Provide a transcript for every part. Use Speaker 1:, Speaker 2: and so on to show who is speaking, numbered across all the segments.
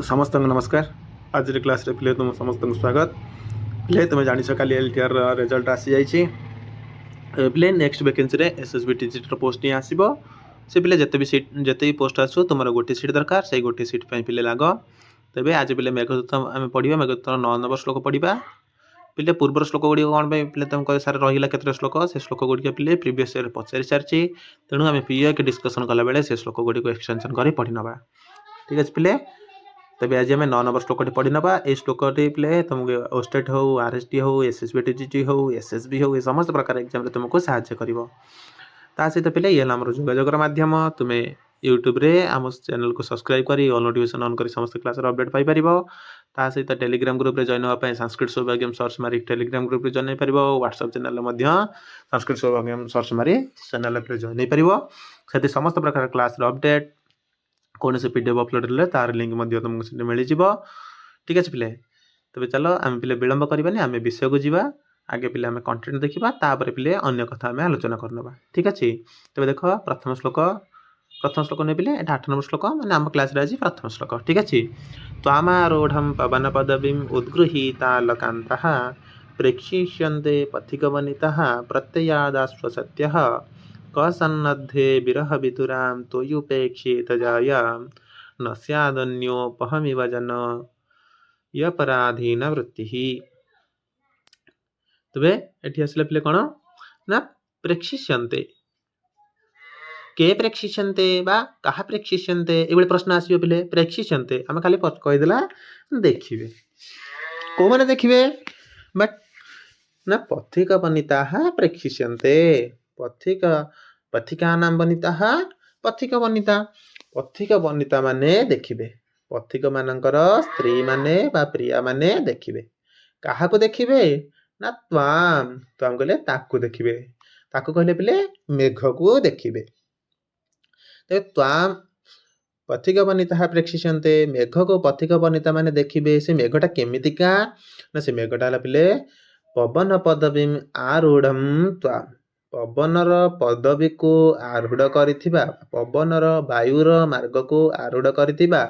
Speaker 1: समस्त नमस्कार। आज क्लास रे पिले तुम समस्त स्वागत। पिले तुम जान काली एलटीआर रिजल्ट आसी जाइए। पिले नेक्स्ट वैकेंसी रे एसएसबी टीचर पोस्ट ही आसीबो। से पिले जते भी सीट जते भी पोस्ट आसो तुम गोटे सीट दरकार से गोटे सीट पे पिले लाग। तेबे आज पिले मेघदूत आम पढ़ा मेघदूत 9 नंबर श्लोक पढ़ा। पिले पूर्व श्लोक गुड़ी कौन पे तुम कह सारे रही केत श्लोक से श्लोक गुड़ी पिले प्रीवियस ईयर पचारि सारी। तेणु आम पीए के डिस्कसन कला बेले से श्लोक गुड़ी को एक्सटेंशन कर पढ़ी नवा। ठीक है पिले। तबे आज आम 9 नंबर श्लोक पढ़ी नवा। ये श्लोक पिले तुमको ओस्टेट हो आरएसटी हो एसएसबी टीजीटी हो एसएसबी हो ये समस्त प्रकार एग्जाम तुमको साहाय्य कर। सहित पिले ये आम जोगाजोगर मध्यम तुम्हें यूट्यूब रे आम चैनल को सब्सक्राइब कर ऑल नोटिफिकेशन ऑन कर समस्त क्लास अपडेट पाई परिबो। सहित टेलीग्राम ग्रुप रे जॉइन होगा संस्कृत सौभाग्यम सर्च मारी टेलीग्राम ग्रुप रे जॉइन हो पारिबो। WhatsApp channel Sanskrit Saubhagyam search मारी चैनल रे जॉइन हो पारिबो। से समस्त प्रकार क्लास अपडेट कौन से पीडीएफ अपलोड हेल्ले तार लिंक तुमको मिल जाव। ठीक है पिले। तबे चलो आम पिले विलंब करवानी आम विषय को जीवा। आगे पिले आम कंटेंट देखा तापर पिले अन्य कथा आम आलोचना करनवा। ठीक अच्छे। तबे देख प्रथम श्लोक नहीं पिले 8 नंबर श्लोक मैंने आम क्लास आज प्रथम श्लोक। ठीक अच्छे। त्वामारूढ़ पवन पदवीं उद्गृहीतालकान्तः प्रेक्षिष्यन्ते पथिकवनितः प्रत्ययादाश्वसत्यः कसन्नद्धे विरह विधुरां त्वयुपेक्षेत जाया न स्यादन्योपहमिव जन यपराधीन वृत्ति। तबे एठी आसले पिले कौन ना प्रेक्षिष्यन्ते के प्रेक्षिष्यन्ते बा कहा प्रेक्षिष्यन्ते ये प्रश्न आसो पिले। प्रेक्षिष्यन्ते आम खाली कहीदेला देखिए कौ मैंने देखिए बट ना पथिक वनिता प्रेक्षिष्यन्ते पथिका नाम वनिता पथिक वनिता माने देखिए पथिक मानकर स्त्री माने बा प्रिया माने देखिए क्या देखिए ना त्वाम कहले ताकू देखिए ताकू कहले पिले मेघ को देखिए। तेज त्वाम पथिक वनिता प्रेक्षिष्यन्ते मेघ को पथिक वनिता माने देखिए। से मेघटा केमितिका ना से मेघटा पिले पवन पदवीं आरूढ़ त्वाम पवनर पदवी को आरूढ़ करिथिबा पवनर वायुर मार्ग को आरूढ़ करिथिबा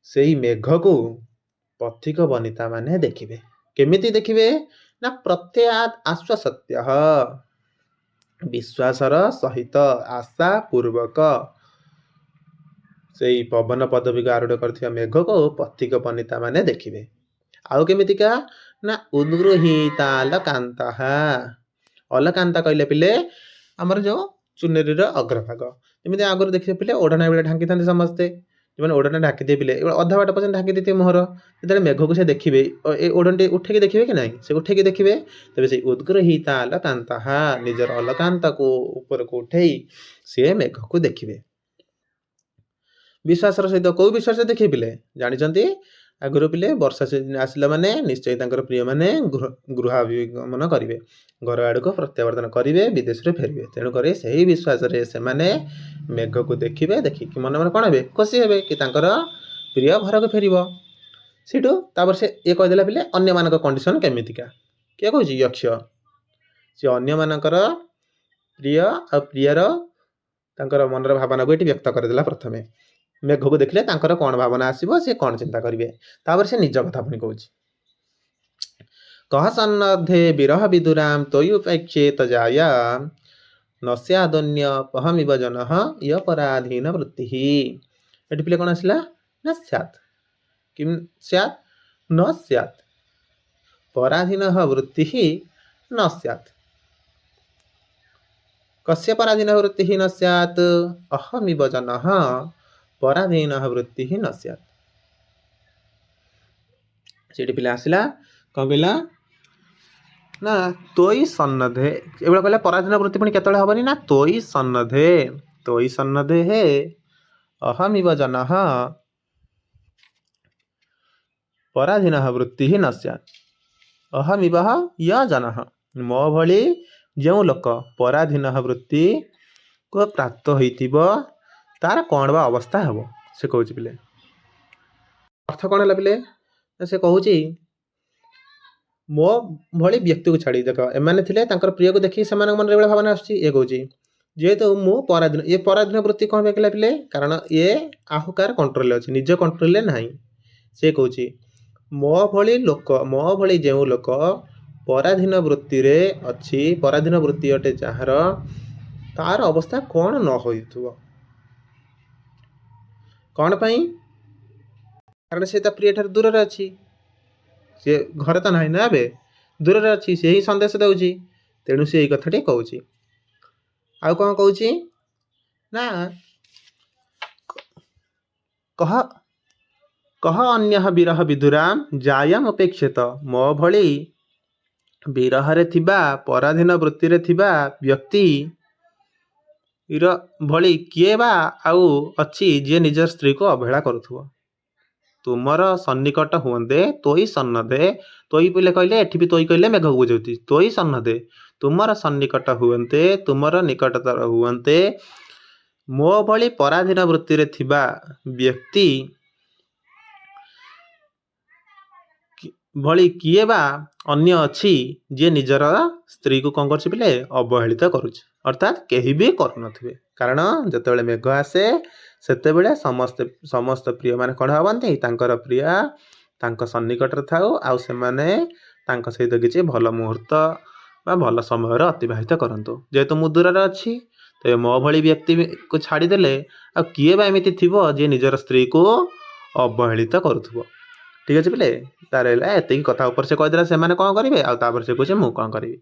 Speaker 1: सेही मेघ को पथिक वनिता माने देखिए। केमिति देखिए ना प्रत्ययाद आश्वसत्य विश्वासर सहित आशा पूर्वक से पवन पदवी को आरूढ़ कर मेघ को पथिक वनिता माने देखिए। आउ केमितिका ना उद्गृहीता अलकांता अलकांता कहले पिले आमर जो चुनरी अग्रभाग जमी आगुरी देखिए पिले ओढ़ना बेले ढांकी था समस्ते जो ओढ़ना ढाकी दे पिले अधा बाट पर्यटन ढाकी देते मुहर जो मेघ को से देखिए ये ओढ़नी उठे देखिए कि ना से उठे देखिए। तेज से उद्गृहीता अलकांता निजर अलकांता को ऊपर को उठे सी मेघ को देखिए। विश्वास सहित कौ विश्वास देखिए पिले जानते आगुरी पिले वर्षा सीजन आसला माने निश्चय प्रिय माने गृहाभिगमन करेंगे घर आड़ को प्रत्यावर्तन करेंगे विदेश में फेरवे। तेणुक से विश्वास से मेघ को देखिए देखिक मन मन कौन हे खुशी हे कि प्रिय घर को फेर सीठूर से ये कहीदेला पिले अन्य मान कंडीशन केमितिका किए कौच यक्ष सी अन्य मानकर प्रिय आ प्रियर मनर भावना को ये व्यक्त करदेला। प्रथम मेघ को देखले कौन भावना आसो सी कौन चिंता करेंगे तापर से निज कथा पुणी कौच कह सन्नद्धे विरह विदुरां त्वयुपेक्षेत जाया न स्यादन्य पहमिव जन यपराधीन वृत्ति। ये पिले कौन आसला ना स्यात् किं स्यात् न स्यात् पराधीन वृत्ति न स्यात् कस्य पराधीन वृत्ति न स्यात् अहमिव जन पराधीन वृत्ति न स्यात्। से पिले आसला कौन कहला ना तोई सन्नद्धे ये कहला पराधीन वृत्ति पुणी केतले हबनी ना तोई सन्नद्धे हे अहमिव जन पराधीन वृत्ति न स्यात् अहमिव य जन मो भली जो लोक पराधीन वृत्ति को प्राप्त होइतिबो तार कौन बा अवस्था हे से कहूँ पिले। अर्थ कौन है पिले से कहूँ मो भली व्यक्ति को छाड़ी देख एमाने थिले प्रिय को देखी से मन भावना आसुची ये कहूँ जेहेतु मु पराधीन ये पराधीन वृत्ति कौन कहला पिले कारण ये आहुकार कंट्रोल अच्छी निज कंट्रोल ना से कौच मो भली लोक मो भली जो लोक पराधीन वृत्ति रे अच्छी पराधीन वृत्ति अटे जार तार अवस्था कौन न हो कौन पाई कारण से प्रिय ठार दूर अच्छी सी घर तो ना ना ए दूर अच्छी से ही संदेश दौची तेणु से कथाटी कौच आउ कौन कौच ना कह कह अन्य विरह विधुराम जायाम अपेक्षित मो भली विरह रे थिबा पराधीन वृत्ति रे थिबा व्यक्ति भली किए बा आउ अच्छी जे निजर स्त्री को अवहेला करुथुव तुमर सन्निकट हुए तोई सन्नदे तोई पहले कहले एठी भी तोई कहले मेघ बुझौती तोई सन्नदे तुमर सन्निकट हुए तुमर निकटतर हुए मो भली पराधीन वृत्ति रे थिबा व्यक्ति भली किए बा अन्य अच्छी जे निजर स्त्री को कौन कर अवहेलित करुच अर्थात कहीं भी करू नथिबे कारण जतबेले मेघ आसे सेतेबेले समस्त समस्त प्रिय माने कौन हवंती तांकर प्रिया तांक सन्निकट थाउ आउ से माने तांक सहित किछि भल मुहूर्त बा भल समय अतिबाहित करंतु जेहेतु मु दूर अच्छी तो मो भली व्यक्ति को छाड़ीदेले आ किए बा एमिति थिबो जे निजर स्त्री को अवहेलित करुथुबो ठीक अच्छे पिले तार एति कथा ऊपर से कहीदेला से मैंने कौन करेंगे आउे से कहे मुझे कौन करी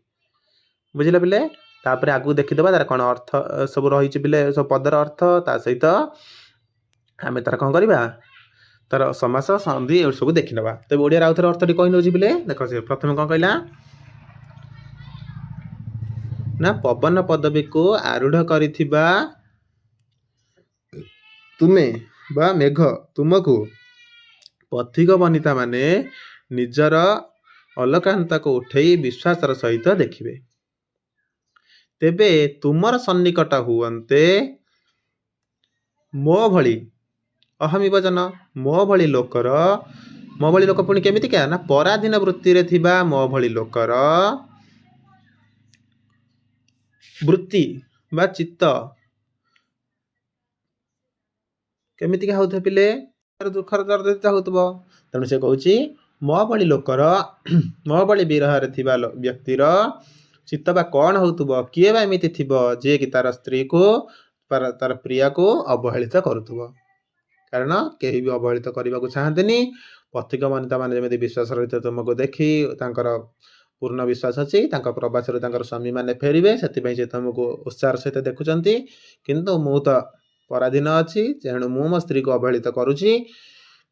Speaker 1: बुझे पिले तापर आगू देखीदे तार कौन अर्थ सब रही पिले सब पदर अर्थ ता सहित आम तार कौन करवा तार समास संधि ए सब देखीना तेज ओडिया आउ थे अर्थ टी कही नौ पिले देख से प्रथम कौन कहला ना पवन पदवी को आरूढ़ करिथिबा तुमे बा मेघ तुमको पथिक वनिता माने निजर अलकांता को उठेई विश्वासर सहित देखिबे तेबे तुमर सन्निकट हुअन्ते मो भली अहमी वचन मो भली लोकर मो भली लोक पुणी केमिति क्या ना पराधीन वृत्ति रे थिबा मो भली लोकर वृत्ति बा चित्त केमिति क्या होथे पिले दुखर दर्दित हो तेणु से कौच मो भली लोकर मो भली विरह थिबा व्यक्तिर चित्त बा कौन हो किए बा एमिति थिबो जे कि तार स्त्री को तार प्रिया को अवहेलित करुथुबो कारण केही भी अवहेलित करने को चाहते पथिक वनिता माने जमी विश्वास रही तुमको देखी तांकर पूर्ण विश्वास अच्छी प्रवास स्वामी मैंने फेरबे से तुमको उत्साह सहित देखुंट किंतु मु तो पराधीन अच्छी तेणु मु मो स्त्री को अवहेलित करुच्ची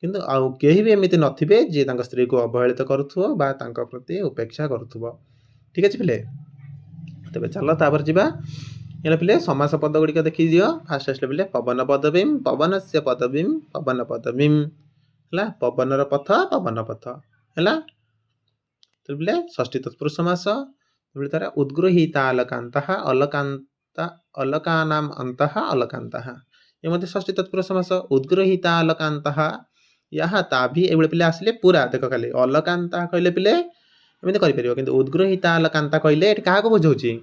Speaker 1: किंतु आउ केही भी एमिति नथिबे जे तांक स्त्री को अवहेलित करुथुबो बा तांक प्रति उपेक्षा करुथुबो ठीक अच्छे पिले तेज चल तापर जा ये पिले समास पद गुड़िक देखी दियो फास्ट आसले पिले पवन पदवीम पवन से पदवीम पवन पदवीम है पवन पथ पवन पथ है तो पिले षष्ठी तत्पुरुष समास तार उद्गृहीता अलकांता अलकांता अलकानाम अंतः अलकांता ये मध्य षष्ठी तत्पुरुष समास उद्गृहीता अलकांता यहाँ ता भी ये पिले आसिले पूरा देख खाली अलकांता कहले पिले एमती कर कि उद्गृहीता अलकांता कहले क्या बुझाऊँ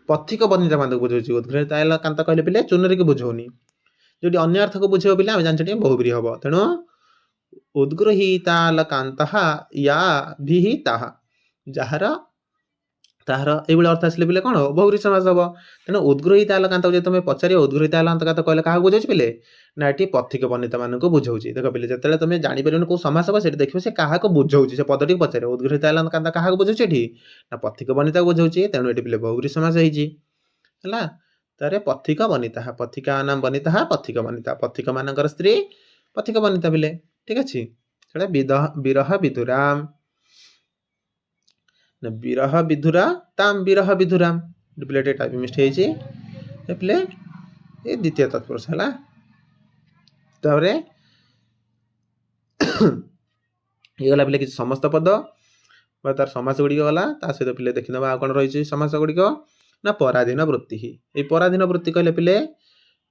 Speaker 1: पथिक वनिता मान बुझाऊँ उद्गृहीता अलकांता कहले पिले चुनरी को बुझाऊनी जो अन्य अर्थ को बुझे पिले आम जान बहुब्री हम तेणु उद्गृहीता अलकांता या भी ताहा जार तार ये अर्थ आसले पिले कौन बहुब्री समास हम तेणु उद्गृहीता अलकांता जो तुम पचार उद्गृहीता अलकांता कहले क्या बुझाऊँ पिले ना ये पथिक वनिता मान बुझाऊँ देख पिले जो तुम जापर कौ समास हम से देखिए से क्या बुझाऊँ से पदटी पचारे उद्गृहीता अलकांता क्या बुझाऊँ ये ना पथिक वनिता को बुझाऊँ तेणु ये पिले बहुब्री समास है तारे पथिक वनिता पथिका नाम वनिता पथिक वनिता पथिक मानकर स्त्री पथिक वनिता पिले ठीक अच्छे विरह विधुराम विरह विधुरा ताम विरह विधुराम पिले टाइप मिस्टेक पिले ये द्वितीय तत्पुरुष है तापर ये गला पिले कि समस्त पद तार समास गुड़िक गला सहित पिले देखी ना कौन रही समास गुड़िक ना पराधीन वृत्ति ये पराधीन वृत्ति कहले पिले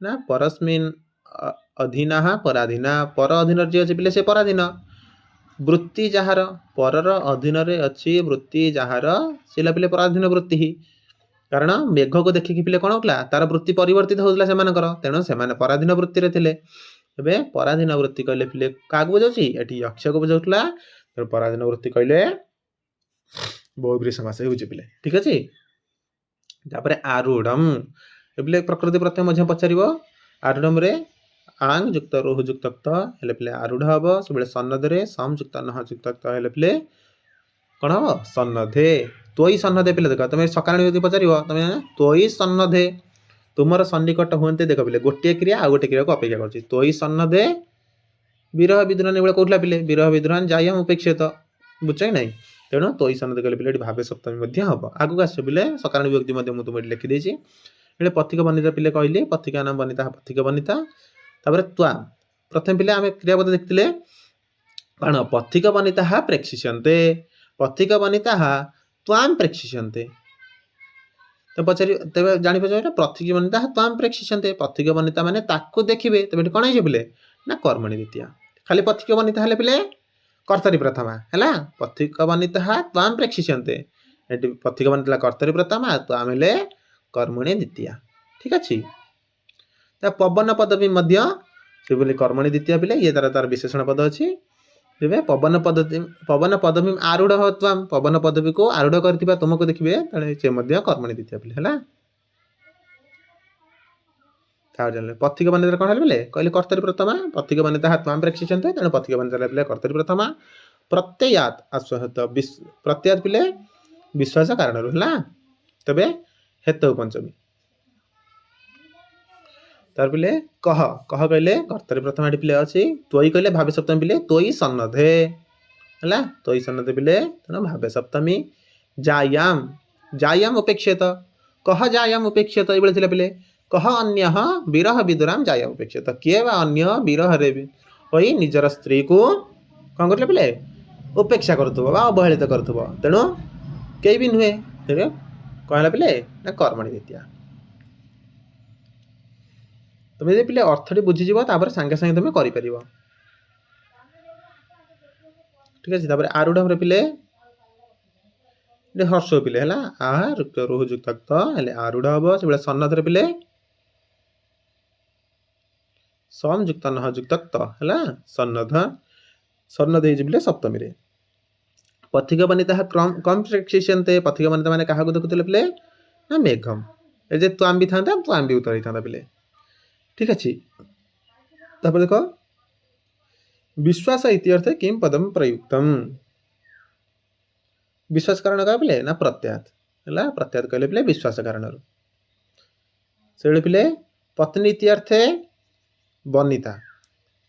Speaker 1: ना परस्मिन अधीना पराधीना पर अधीन जी अच्छे पिले से पराधीन वृत्ति जार परर अधीन अच्छी वृत्ति जार से पिले पराधीन वृत्ति କାରଣ ମେଘକୁ ଦେଖିକି ପିଲେ କ'ଣ ହେଉଥିଲା ତାର ବୃତ୍ତି ପରିବର୍ତ୍ତିତ ହେଉଥିଲା ସେମାନଙ୍କର, ତେଣୁ ସେମାନେ ପରାଧୀନ ବୃତ୍ତିରେ ଥିଲେ। ଏବେ ପରାଧୀନ ବୃତ୍ତି କହିଲେ ପିଲେ କାହାକୁ ବୁଝାଉଛି? ଏଠି ଯକ୍ଷକୁ ବୁଝାଉଥିଲା, ତେଣୁ ପରାଧୀନ ବୃତ୍ତି କହିଲେ ବହୁବ୍ରୀହି ସମାସ ହେଉଛି ପିଲେ। ଠିକ୍ ଅଛି। ତାପରେ ଆରୁଢ଼ମ୍ ପିଲେ ପ୍ରକୃତି ପ୍ରତ୍ୟୟ ମଧ୍ୟ ପଚାରିବ। ଆରୁଢ଼ମ୍ରେ ଆଂ ଯୁକ୍ତ ରୋହ ଯୁକ୍ତ କ୍ତ ହେଲେ ପିଲେ ଆରୁଢ଼ ହେବ। ସେବେଳେ ସନ୍ନଧରେ ସମ୍ ଯୁକ୍ତ ନହ ଯୁକ୍ତ କ୍ତ ହେଲେ ପିଲେ କ'ଣ ହେବ? ସନ୍ନଧେ। ତ୍ୱଇ ସନ୍ନଧେ ପିଲେ ଦେଖ, ତମେ ସକାରାଣୀ ଯଦି ପଚାରିବ ତମେ ତ୍ୱଇ ସନ୍ନଧେ, ତୁମର ସନ୍ନିକଟ ହୁଅନ୍ତେ। ଦେଖ ପିଲେ ଗୋଟିଏ କ୍ରିୟା ଆଉ ଗୋଟିଏ କ୍ରିୟାକୁ ଅପେକ୍ଷା କରୁଛି। ତ୍ୱଇ ସନ୍ନଧେ ବିରହ ବିଦ୍ରୋହାନ ଏଭଳିଆ କହୁଥିଲା ପିଲେ, ବିରହ ବିଦ୍ରୋହାନ ଯାୟମ୍ ଉପେକ୍ଷିତ, ବୁଝଛ କି ନାହିଁ? ତେଣୁ ତ୍ୱଇ ସନ୍ନଧେ କହିଲେ ପିଲେ ଏଠି ଭାବେ ସପ୍ତମୀ ମଧ୍ୟ ହେବ। ଆଗକୁ ଆସିବ ପିଲେ ସକାରାଣୀ ବିଭକ୍ତି ମଧ୍ୟ ମୁଁ ତୁମକୁ ଲେଖିଦେଇଛି। ଏଠି ପଥିକ ବନିତା ପିଲେ କହିଲି, ପଥିକା ନାମ ବନିତା ପଥିକ ବନିତା। ତାପରେ ତ୍ୱାମ୍, ପ୍ରଥମେ ପିଲେ ଆମେ କ୍ରିୟାପଦ ଦେଖିଥିଲେ କ'ଣ? ପଥିକ ବନିତା ପ୍ରେକ୍ଷିଷ୍ୟନ୍ତେ, ପଥିକ ବନିତା ତ୍ୱାମ୍ ପ୍ରେକ୍ଷିଷ୍ୟନ୍ତେ। ତ ପଚାରି ତେବେ ଜାଣିପାରିବ ଏଇଟା ପଥିକ ବନିତା ତ୍ୱାମ୍ ପ୍ରେକ୍ଷିଷ୍ୟନ୍ତେ, ପଥିକ ବନିତା ମାନେ ତାକୁ ଦେଖିବେ। ତେବେ ଏଠି କ'ଣ ହେଇଯିବ ପିଲେ? ନା କର୍ମଣୀ ଦ୍ୱିତୀୟା। ଖାଲି ପଥିକ ବନିତା ହେଲେ ପିଲେ କର୍ତ୍ତରୀ ପ୍ରଥମା ହେଲା, ପଥିକ ବନିତା ତ୍ୱାମ୍ ପ୍ରେକ୍ଷିଷ୍ୟନ୍ତେ। ଏଠି ପଥିକ ବନିତା କର୍ତ୍ତରୀ ପ୍ରଥମା, ତ୍ୱାମ୍ ହେଲେ କର୍ମଣୀ ଦ୍ୱିତୀୟା। ଠିକ୍ ଅଛି। ତା ପବନ ପଦବୀ ମଧ୍ୟ ସେ ବୋଲି କର୍ମଣୀ ଦ୍ୱିତୀୟା ପିଲେ, ଇଏ ତାର ବିଶେଷଣ ପଦ ଅଛି। ତେବେ ପବନ ପଦବୀ ଆରୁଢ଼ ତ୍ୱାମ୍, ପବନ ପଦବୀକୁ ଆରୁଢ଼ କରିଥିବା ତୁମକୁ ଦେଖିବେ, ତେଣୁ ସେ ମଧ୍ୟ କର୍ମଣୀ ଦ୍ୱିତୀୟା ପିଲେ ହେଲା। ପଥିକ ବନିତା କ'ଣ ହେଲେ ପିଲେ? କହିଲେ କର୍ତ୍ତରୀ ପ୍ରଥମା, ପଥିକ ବନିତା ତ୍ୱାମ୍ ପ୍ରେକ୍ଷିଷ୍ୟନ୍ତେ, ତେଣୁ ପଥିକ ବନିତା ପିଲେ କର୍ତ୍ତରୀ ପ୍ରଥମା। ପ୍ରତ୍ୟୟାତ୍ ଆଶ୍ଵହତ, ପ୍ରତ୍ୟୟାତ୍ ପିଲେ ବିଶ୍ୱାସ କାରଣରୁ ହେଲା। ତେବେ ହେତୁ ପଞ୍ଚମୀ। ତାର ପିଲେ କହ, କହ କହିଲେ କର୍ତ୍ତରୀ ପ୍ରଥମା ଏଠି ପିଲେ ଅଛି। ତ୍ୱଇ କହିଲେ ଭାବେ ସପ୍ତମୀ ପିଲେ, ତ୍ୱଇ ସନ୍ନଧେ ହେଲା, ତ୍ୱଇ ସନ୍ନଧେ ପିଲେ ତେଣୁ ଭାବେ ସପ୍ତମୀ। ଯାୟାମ୍, ଯାୟାମ୍ ଉପେକ୍ଷିତ, କହ ଯାୟାମ୍ ଉପେକ୍ଷିତ ଏଇଭଳି ଥିଲା ପିଲେ। କହ ଅନ୍ୟଃ ବିରହ ବିଦୁରାମ୍ ଯାୟାମ୍ ଉପେକ୍ଷିତ, କିଏ ବା ଅନ୍ୟ ବିରହରେ ହୋଇ ନିଜର ସ୍ତ୍ରୀକୁ କ'ଣ କରୁଥିଲେ ପିଲେ? ଉପେକ୍ଷା କରୁଥିବ ବା ଅବହେଳିତ କରୁଥିବ, ତେଣୁ କେହି ବି ନୁହେଁ। ତେବେ କ'ଣ ହେଲା ପିଲେ? ନା କର୍ମଣୀ ଦ୍ୱିତୀୟା। ତମେ ଯଦି ପିଲେ ଅର୍ଥଟି ବୁଝିଯିବ ତାପରେ ସାଙ୍ଗେ ସାଙ୍ଗେ ତମେ କରିପାରିବ। ଠିକ୍ ଅଛି। ତାପରେ ଆରୁଢ଼ରେ ପିଲେ ହର୍ଷ ପିଲେ ହେଲା, ଆହା ରୁକ୍ତ ରୋହ ଯୁକ୍ତ କ୍ତ ହେଲେ ଆରୁଢ଼ ହେବ। ସେବେଳେ ସନ୍ନଧରେ ପିଲେ ସମ୍ ଯୁକ୍ତ ନହ ଯୁକ୍ତ କ୍ତ ହେଲା, ସନ୍ନଧ। ସନ୍ନଧ ହେଇଛି ପିଲେ ସପ୍ତମୀରେ। ପଥିକ ବନିତା କମ୍ ପ୍ରେକ୍ଷିଷ୍ୟନ୍ତେ, ପଥିକ ବନିତା ମାନେ କାହାକୁ ଦେଖୁଥିଲେ ପିଲେ? ନା ମେଘମ୍। ଏ ଯେ ତ୍ୱାମ୍ ବି ଥାନ୍ତା, ତ୍ୱାମ୍ ବି ଉତ୍ତର ହେଇଥାନ୍ତା ପିଲେ। ଠିକ୍ ଅଛି। ତାପରେ ଦେଖ ବିଶ୍ୱାସ ଇତ୍ୟର୍ଥେ କିମ୍ ପଦମ୍ ପ୍ରୟୁକ୍ତମ୍, ବିଶ୍ୱାସ କାରଣ କାହା ପିଲେ? ନା ପ୍ରତ୍ୟାତ୍ ହେଲା, ପ୍ରତ୍ୟାତ୍ କହିଲେ ପିଲେ ବିଶ୍ୱାସ କାରଣରୁ। ସେବେଳେ ପିଲେ ପତ୍ନୀ ଇତ୍ୟର୍ଥେ ବନିତା,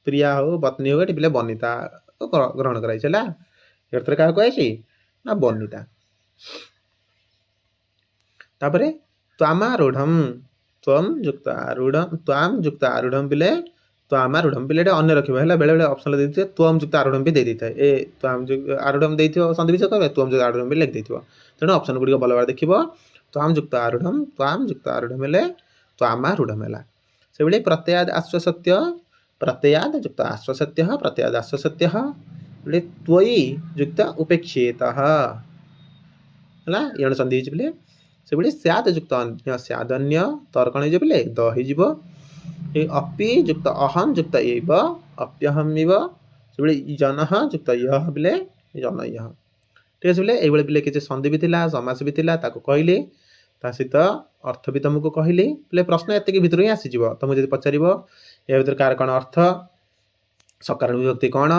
Speaker 1: ପ୍ରିୟା ହଉ ପତ୍ନୀ ହଉ, ଏଠି ପିଲେ ବନିତା ଗ୍ରହଣ କରାଯାଇଛି ହେଲା। ଅର୍ଥରେ କାହାକୁ କୁହାଯାଇଛି? ନା ବନିତା। ତାପରେ ତ୍ୱାମାରୁଢ଼ମ୍, ତ୍ୱମ୍ ଯୁକ୍ତ ଆରୁଢ଼ମ୍, ତ୍ୱାମ୍ ଯୁକ୍ତ ଆରୁଢ଼ମ୍ ପିଲେ ତ୍ୱାମାରୁଢ଼ମ୍ ପିଲେ ଏଠି ଅନ୍ୟ ରଖିବ ହେଲା। ବେଳେବେଳେ ଅପସନ୍ରେ ଦେଇଥିବେ ତ୍ୱମ୍ ଯୁକ୍ତ ଆରୁଢ଼ମ୍ ବି ଦେଇଥାଏ। ଏ ତ୍ୱାମ୍ ଆରୁଢ଼ମ୍ ଦେଇଥିବ ସନ୍ଧିବିଚ୍ଛେଦ କରିବେ, ତ୍ୱମ୍ ଯୁକ୍ତ ଆରୁଢ଼ମ୍ ବି ଲେଖିଦେଇଥିବ। ତେଣୁ ଅପସନ୍ ଗୁଡ଼ିକ ଭଲ ଭାବରେ ଦେଖିବ। ତ୍ୱାମ୍ ଯୁକ୍ତ ଆରୁଢ଼ମ୍, ତ୍ୱାମ୍ ଯୁକ୍ତ ଆରୁଢ଼ମ୍ ହେଲେ ତ୍ୱାମାରୁଢ଼ମ୍ ହେଲା। ସେଭଳି ପ୍ରତ୍ୟୟାଦ୍ ଆଶ୍ଵସତ୍ୟ, ପ୍ରତ୍ୟୟାଦ୍ ଯୁକ୍ତ ଆଶ୍ଵସତ୍ୟଃ, ପ୍ରତ୍ୟୟାଦ୍ ଆଶ୍ଵସତ୍ୟଃ ତ୍ୱଇ ଯୁକ୍ତ ଉପେକ୍ଷିତଃ ହେଲା, ଏଣେ ସନ୍ଧି ହେଇଛି ପିଲେ। ସେଭଳି ସ୍ୟାଦ୍ ଯୁକ୍ତ ଅନ୍ୟ ସ୍ୟାଦ୍ ଅନ୍ୟ, ତର କ'ଣ ହେଇଯିବ ପିଲେ? ଦ ହେଇଯିବ। এই ଅପି ଯୁକ୍ତ ଅହମ୍ ଯୁକ୍ତ ଏବ ଅପ୍ୟହମ୍ ଇବ, ସେଭଳି ଜନଃ ଯୁକ୍ତ ୟଃ ପିଲେ ଜନ ୟଃ। ଠିକ୍ ଅଛି ପିଲେ। ଏଇଭଳି ପିଲେ କିଛି ସନ୍ଧି ବି ଥିଲା, ସମାସ ବି ଥିଲା, ତାକୁ କହିଲି, ତା ସହିତ ଅର୍ଥ ବି ତମକୁ କହିଲି। ପିଲେ ପ୍ରଶ୍ନ ଏତିକି ଭିତରୁ ହିଁ ଆସିଯିବ। ତମକୁ ଯଦି ପଚାରିବ ଏ ଭିତରେ କାହାର କ'ଣ ଅର୍ଥ, ସକାରାଣୀ ବିଭକ୍ତି କ'ଣ,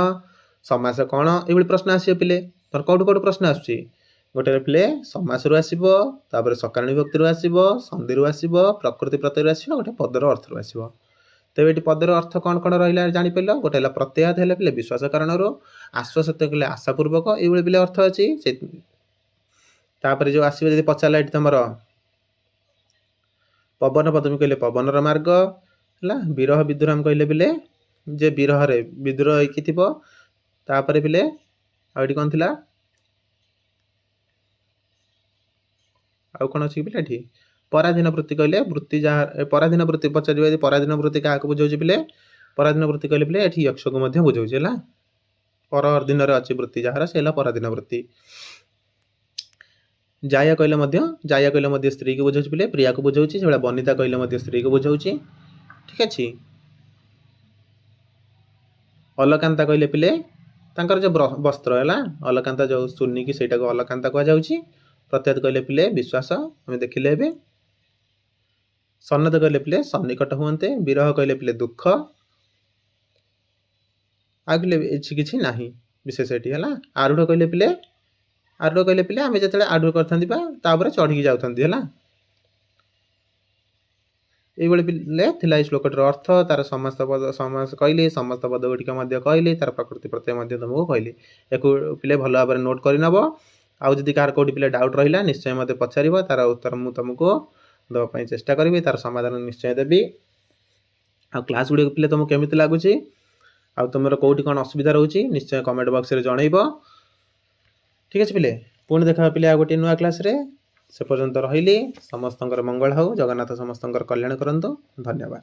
Speaker 1: ସମାସ କ'ଣ, ଏଇଭଳି ପ୍ରଶ୍ନ ଆସିବ ପିଲେ। ତମର କୋଉଠୁ କୋଉଠୁ ପ୍ରଶ୍ନ ଆସୁଛି? ଗୋଟେ ପିଲେ ସମାସରୁ ଆସିବ, ତାପରେ ସକାରାଣୀ ବିଭକ୍ତିରୁ ଆସିବ, ସନ୍ଧିରୁ ଆସିବ, ପ୍ରକୃତି ପ୍ରତ୍ୟୟରୁ ଆସିବ, ଗୋଟେ ପଦର ଅର୍ଥରୁ ଆସିବ। ତେବେ ଏଠି ପଦର ଅର୍ଥ କ'ଣ କ'ଣ ରହିଲା ଜାଣିପାରିଲ? ଗୋଟେ ହେଲା ପ୍ରତ୍ୟୟାତ୍ ହେଲେ ପିଲେ ବିଶ୍ୱାସ କାରଣରୁ, ଆଶ୍ଵସତ୍ୟ କହିଲେ ଆଶାପୂର୍ବକ, ଏଇଭଳି ପିଲେ ଅର୍ଥ ଅଛି। ତାପରେ ଯୋଉ ଆସିବ ଯଦି ପଚାରିଲା ଏଠି ତମର ପବନ ପଦବୀ କହିଲେ ପବନର ମାର୍ଗ ହେଲା, ବିରହ ବିଦ୍ରୁରାମ କହିଲେ ପିଲେ ଯେ ବିରହରେ ବିଦ୍ରୋହ ହେଇକି ଥିବ। ତାପରେ ପିଲେ ଆଉ ଏଠି କ'ଣ ଥିଲା? ଆଉ କ'ଣ ଅଛି ପିଲେ? ଏଠି ପରାଧୀନ ବୃତ୍ତି କହିଲେ ବୃତ୍ତି ଯାହା, ପରାଧୀନ ବୃତ୍ତି ପଚାରିବେ ଯଦି ପରାଧୀନ ବୃତ୍ତି କାହାକୁ ବୁଝାଉଛି ପିଲେ? ପରାଧୀନ ବୃତ୍ତି କହିଲେ ପିଲେ ଏଠି ଯକ୍ଷକୁ ମଧ୍ୟ ବୁଝାଉଛି ହେଲା। ପର ଅଧୀନରେ ଅଛି ବୃତ୍ତି ଯାହାର, ସେ ହେଲା ପରାଧୀନ ବୃତ୍ତି। जाया कहले स्त्री को बुझाऊँ पिले प्रिया को बुझाऊँ से भाया बनिता कहले स्त्री को बुझाऊँ ठीक अच्छे। अलकांता कहले पिले तांकर जो वस्त्र है अलकांता जो सुनी की सहीटा को अलकांता कहुँ। प्रत्यात कहले पिले विश्वास आम देखिले ए सन्नत कहले पिले सन्निकट हुए विरह कहले पिले दुख आगे किसी ना विशेष ये है। आरूढ़ कहले पिले आम जो आरूढ़ कर चढ़ी जाऊँगी है ये पिले श्लोकटर अर्थ तार समस्त पद समास कहली समस्त पद गुड़िक कहली तार प्रकृति प्रत्यय तुमको कहली या पिले भल भाव नोट कर नब आदि कार कौटी पिले डाउट रहा निश्चय मत पचार तार उत्तर मुझे तुमको देवाई चेष्टा करी तार समाधान निश्चय देवी। आ क्लास गुड़िक पिले तुमको केमी लगुच आ तुम कौटी कौन असुविधा रोचे निश्चय कमेंट बॉक्स रे जनइब ठीक अच्छे पिले। पुणी देखा पिले आ गोटे नुआ क्लास रे से पर्यंत रही समस्त मंगल हो जगन्नाथ समस्त कल्याण करंतु धन्यवाद।